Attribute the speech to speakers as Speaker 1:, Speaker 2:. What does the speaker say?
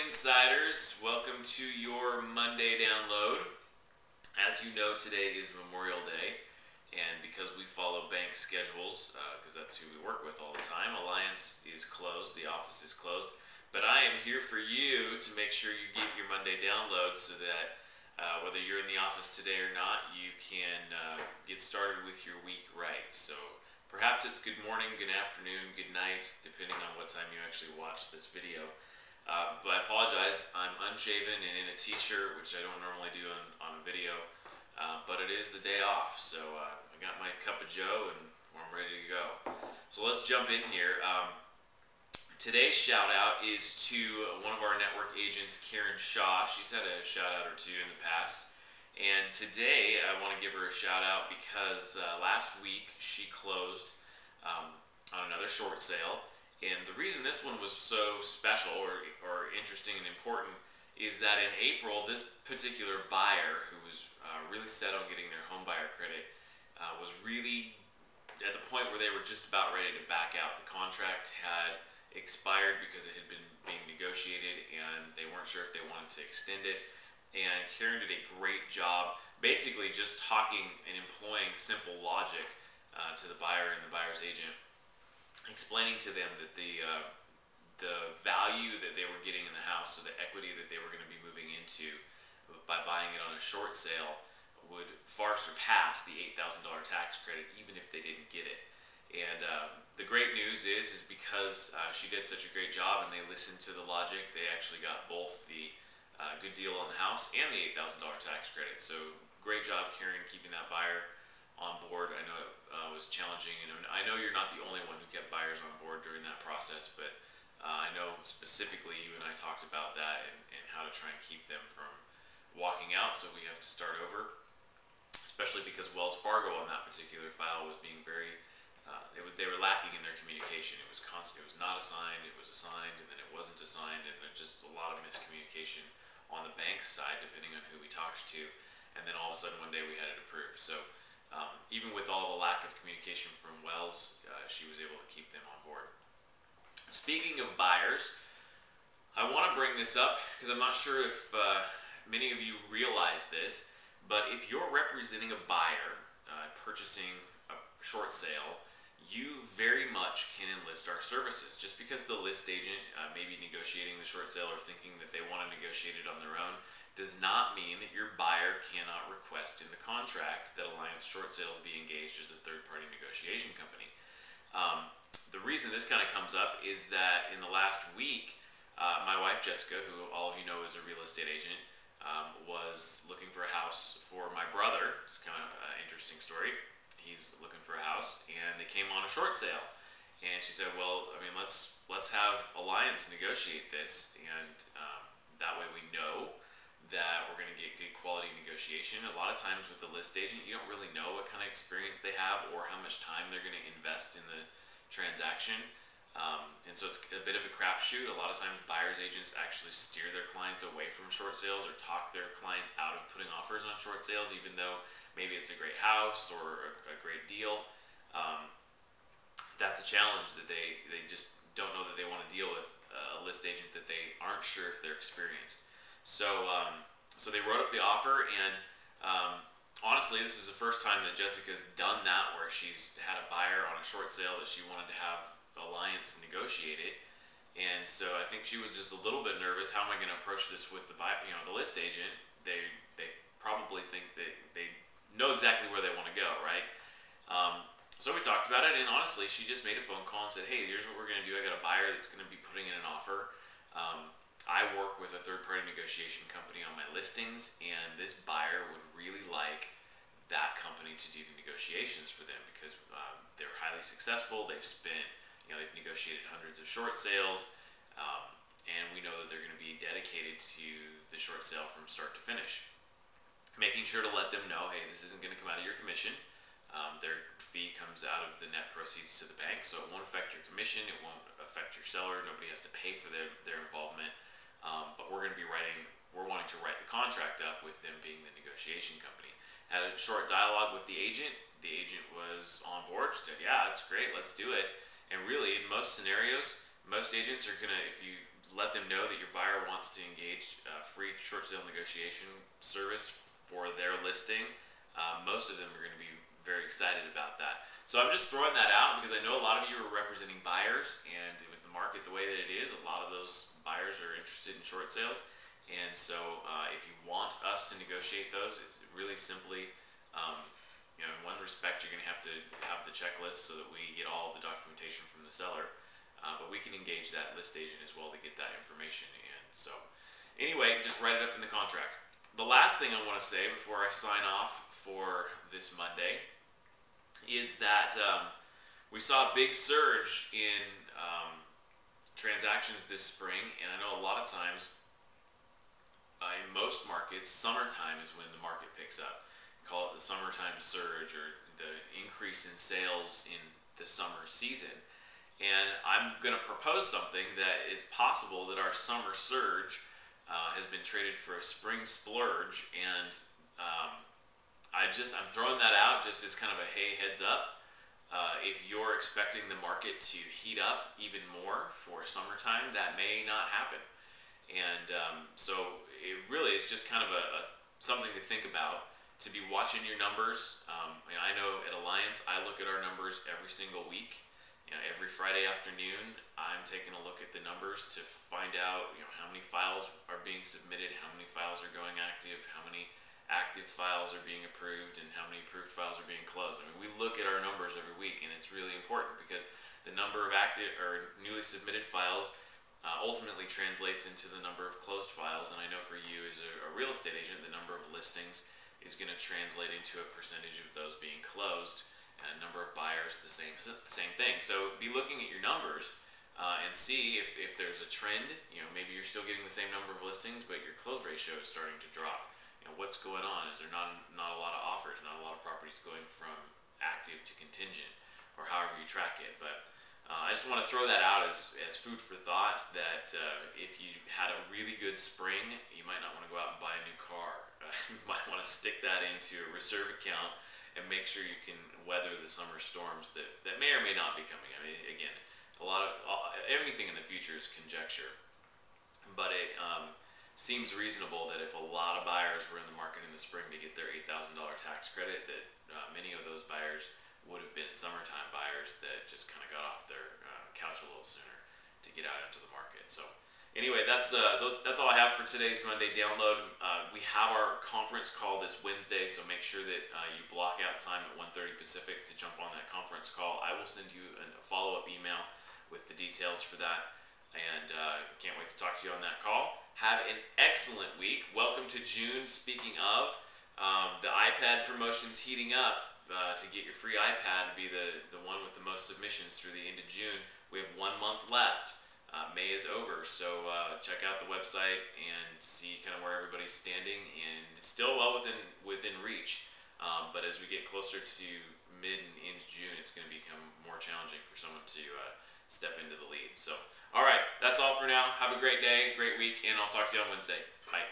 Speaker 1: Insiders, welcome to your Monday download. As you know, today is Memorial Day, and because we follow bank schedules, because that's who we work with all the time, Alliance is closed, the office is closed, but I am here for you to make sure you get your Monday download so that whether you're in the office today or not, you can get started with your week right. So perhaps it's good morning, good afternoon, good night, depending on what time you actually watch this video. But I apologize, I'm unshaven and in a t-shirt, which I don't normally do on a video, but it is the day off, so I got my cup of joe and I'm ready to go. So let's jump in here. Today's shout out is to one of our network agents, Karen Shaw. She's had a shout out or two in the past, and today I want to give her a shout out because last week she closed on another short sale. And the reason this one was so special or interesting and important is that in April, this particular buyer who was really set on getting their home buyer credit was really at the point where they were just about ready to back out. The contract had expired because it had been being negotiated and they weren't sure if they wanted to extend it. And Karen did a great job basically just talking and employing simple logic to the buyer and the buyer's agent, explaining to them that the value that they were getting in the house, so the equity that they were going to be moving into by buying it on a short sale, would far surpass the $8,000 tax credit even if they didn't get it. And the great news is because she did such a great job and they listened to the logic, they actually got both the good deal on the house and the $8,000 tax credit. So great job, Karen, keeping that buyer on board. I know it was challenging, and I know you're not the only one who kept buyers on board during that process, but I know specifically you and I talked about that and how to try and keep them from walking out, so we have to start over, especially because Wells Fargo on that particular file was being very, they were lacking in their communication. It was constant, it was not assigned, it was assigned, and then it wasn't assigned, and just a lot of miscommunication on the bank's side depending on who we talked to, and then all of a sudden one day we had it approved. So even with all the lack of communication from Wells, she was able to keep them on board. Speaking of buyers, I want to bring this up because I'm not sure if many of you realize this, but if you're representing a buyer purchasing a short sale, you very much can enlist our services. Just because the list agent may be negotiating the short sale or thinking that they want to negotiate it on their own does not mean that your buyer cannot request in the contract that Alliance Short Sales be engaged as a third-party negotiation company. The reason this kind of comes up is that in the last week, my wife Jessica, who all of you know is a real estate agent, was looking for a house for my brother. It's kind of an interesting story. He's looking for a house, and they came on a short sale. And she said, well, I mean, let's have Alliance negotiate this, and that way we know that we're going to get good quality negotiation. A lot of times with the list agent, you don't really know what kind of experience they have or how much time they're going to invest in the transaction. And so it's a bit of a crapshoot. A lot of times buyer's agents actually steer their clients away from short sales or talk their clients out of putting offers on short sales, even though maybe it's a great house or a great deal. That's a challenge that they just don't know that they want to deal with a list agent that they aren't sure if they're experienced. So so they wrote up the offer, and honestly, this is the first time that Jessica's done that, where she's had a buyer on a short sale that she wanted to have Alliance negotiate it. And so I think she was just a little bit nervous. How am I going to approach this with the buyer, the list agent? They probably think that they know exactly where they want to go, right? So we talked about it, and honestly, she just made a phone call and said, hey, here's what we're going to do. I got a buyer that's going to be putting in an offer. I work with a third-party negotiation company on my listings, and this buyer would really like that company to do the negotiations for them because they're highly successful. They've spent, they've negotiated hundreds of short sales, and we know that they're going to be dedicated to the short sale from start to finish. Making sure to let them know, hey, this isn't going to come out of your commission. Their fee comes out of the net proceeds to the bank, so it won't affect your commission. It won't affect your seller. Nobody has to pay for their involvement. But we're wanting to write the contract up with them being the negotiation company. Had a short dialogue with the agent. The agent was on board. She said, yeah, that's great, let's do it. And really, in most scenarios, Most agents are gonna, if you let them know that your buyer wants to engage free short sale negotiation service for their listing, most of them are going to be very excited about that. So I'm just throwing that out because I know a lot of you are representing buyers, and with the market the way that it is, a lot of those buyers are interested in short sales. And so if you want us to negotiate those, it's really simply, in one respect, you're going to have the checklist so that we get all of the documentation from the seller. But we can engage that list agent as well to get that information. And so anyway, just write it up in the contract. The last thing I want to say before I sign off for this Monday is that we saw a big surge in transactions this spring, and I know a lot of times in most markets, summertime is when the market picks up. Call it the summertime surge, or the increase in sales in the summer season. And I'm going to propose something that is possible that our summer surge has been traded for a spring splurge, and I'm throwing that out just as kind of a hey, heads up. If you're expecting the market to heat up even more for summertime, that may not happen. And so it really is just kind of something to think about, to be watching your numbers. I know at Alliance, I look at our numbers every single week. Every Friday afternoon, I'm taking a look at the numbers to find out, how many files are being submitted, how many files are going active, how many active files are being approved, and how many approved files are being closed. I mean, we look at our numbers every week, and it's really important because the number of active or newly submitted files ultimately translates into the number of closed files. And I know for you as a real estate agent, the number of listings is going to translate into a percentage of those being closed. And number of buyers, the same thing. So be looking at your numbers and see if there's a trend. Maybe you're still getting the same number of listings, but your close ratio is starting to drop. What's going on? Is there not a lot of offers, not a lot of properties going from active to contingent, or however you track it? But I just want to throw that out as food for thought, that if you had a really good spring, you might not want to go out and buy a new car. You might want to stick that into a reserve account and make sure you can weather the summer storms that may or may not be coming. I mean, again, everything in the future is conjecture, but it seems reasonable that if a lot of buyers were in the market in the spring to get their $8,000 tax credit, that many of those buyers would have been summertime buyers that just kind of got off their couch a little sooner to get out into the market. So anyway, that's all I have for today's Monday download. We have our conference call this Wednesday, so make sure that you block out time at 1:30 Pacific to jump on that conference call. I will send you a follow-up email with the details for that, and can't wait to talk to you on that call. Have an excellent week. Welcome to June. Speaking of, the iPad promotion's heating up. To get your free iPad to be the one with the most submissions through the end of June. We have 1 month left. May is over, so check out the website and see kind of where everybody's standing, and it's still well within reach. But as we get closer to mid and end June, it's going to become more challenging for someone to step into the lead. So, all right, that's all for now. Have a great day, great week, and I'll talk to you on Wednesday. Bye.